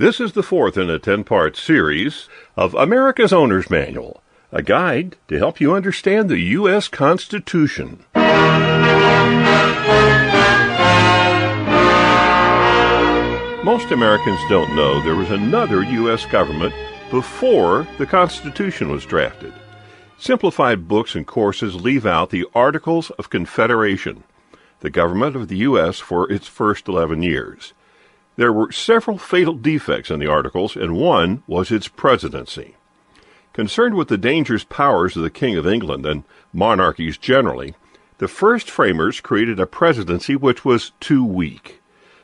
This is the fourth in a 10-part series of America's Owner's Manual, a guide to help you understand the U.S. Constitution. Most Americans don't know there was another U.S. government before the Constitution was drafted. Simplified books and courses leave out the Articles of Confederation, the government of the U.S. for its first 11 years. There were several fatal defects in the Articles, and one was its presidency. Concerned with the dangerous powers of the King of England and monarchies generally, the first framers created a presidency which was too weak.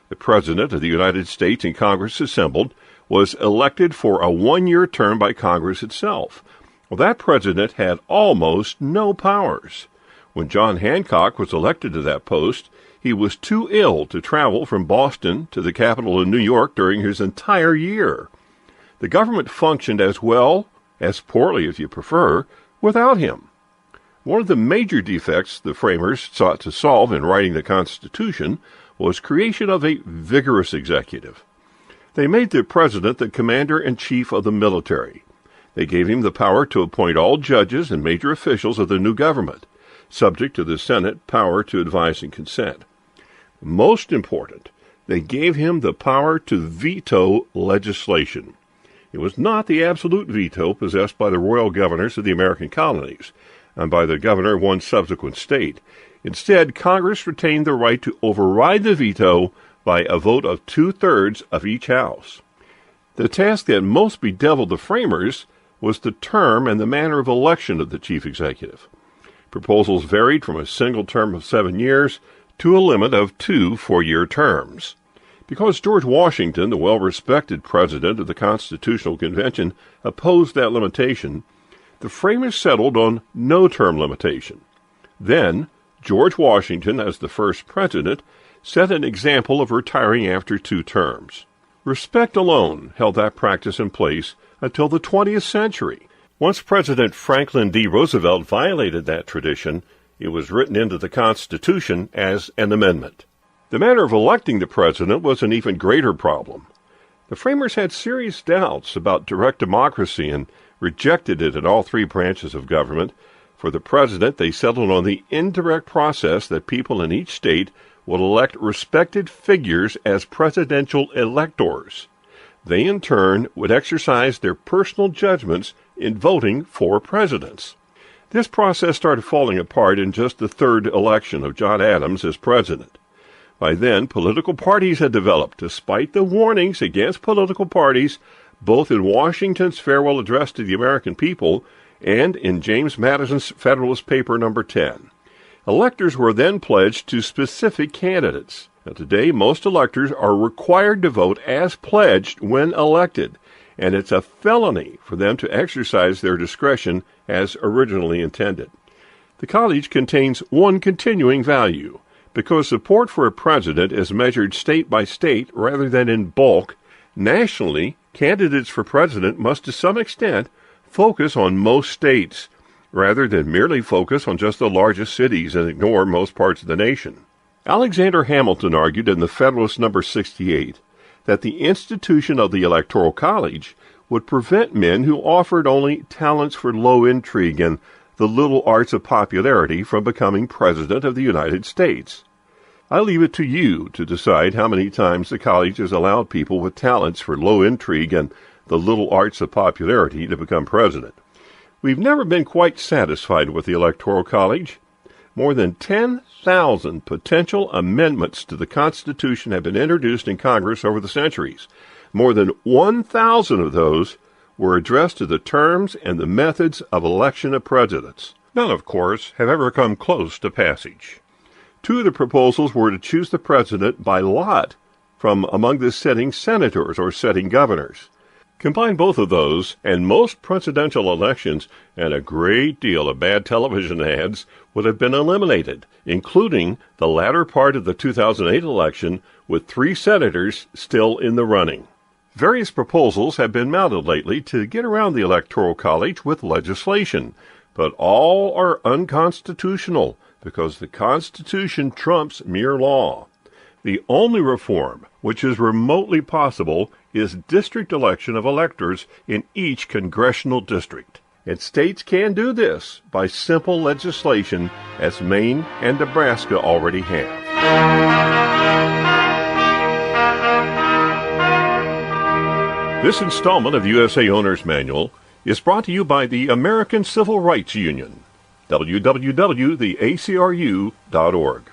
The President of the United States and Congress assembled was elected for a one-year term by Congress itself. Well, that president had almost no powers. When John Hancock was elected to that post, he was too ill to travel from Boston to the capital of New York during his entire year. The government functioned as well, as poorly if you prefer, without him. One of the major defects the framers sought to solve in writing the Constitution was creation of a vigorous executive. They made the president the commander-in-chief of the military. They gave him the power to appoint all judges and major officials of the new government, subject to the Senate power to advise and consent. Most important, they gave him the power to veto legislation. It was not the absolute veto possessed by the royal governors of the American colonies and by the governor of one subsequent state. Instead, Congress retained the right to override the veto by a vote of 2/3 of each house. The task that most bedeviled the framers was the term and the manner of election of the chief executive. Proposals varied from a single term of 7 years to a limit of 2 four-year terms. Because George Washington, the well-respected president of the Constitutional Convention, opposed that limitation, the framers settled on no term limitation. Then, George Washington, as the first president, set an example of retiring after 2 terms. Respect alone held that practice in place until the 20th century. Once President Franklin D. Roosevelt violated that tradition, it was written into the Constitution as an amendment. The matter of electing the president was an even greater problem. The framers had serious doubts about direct democracy and rejected it in all 3 branches of government. For the president, they settled on the indirect process that people in each state would elect respected figures as presidential electors. They, in turn, would exercise their personal judgments in voting for presidents. This process started falling apart in just the 3rd election of John Adams as president. By then, political parties had developed, despite the warnings against political parties, both in Washington's farewell address to the American people and in James Madison's Federalist Paper No. 10. Electors were then pledged to specific candidates. Now, today, most electors are required to vote as pledged when elected, and it's a felony for them to exercise their discretion as originally intended. The college contains one continuing value. Because support for a president is measured state by state rather than in bulk, nationally, candidates for president must to some extent focus on most states, rather than merely focus on just the largest cities and ignore most parts of the nation. Alexander Hamilton argued in the Federalist No. 68 that the institution of the Electoral College would prevent men who offered only talents for low intrigue and the little arts of popularity from becoming President of the United States. I leave it to you to decide how many times the college has allowed people with talents for low intrigue and the little arts of popularity to become president. We've never been quite satisfied with the Electoral College. More than 10,000 potential amendments to the Constitution have been introduced in Congress over the centuries. More than 1,000 of those were addressed to the terms and the methods of election of presidents. None, of course, have ever come close to passage. 2 of the proposals were to choose the president by lot from among the sitting senators or sitting governors. Combine both of those, and most presidential elections and a great deal of bad television ads would have been eliminated, including the latter part of the 2008 election with 3 senators still in the running. Various proposals have been mounted lately to get around the Electoral College with legislation, but all are unconstitutional because the Constitution trumps mere law. The only reform which is remotely possible is district election of electors in each congressional district. And states can do this by simple legislation, as Maine and Nebraska already have. This installment of USA Owner's Manual is brought to you by the American Civil Rights Union. www.theacru.org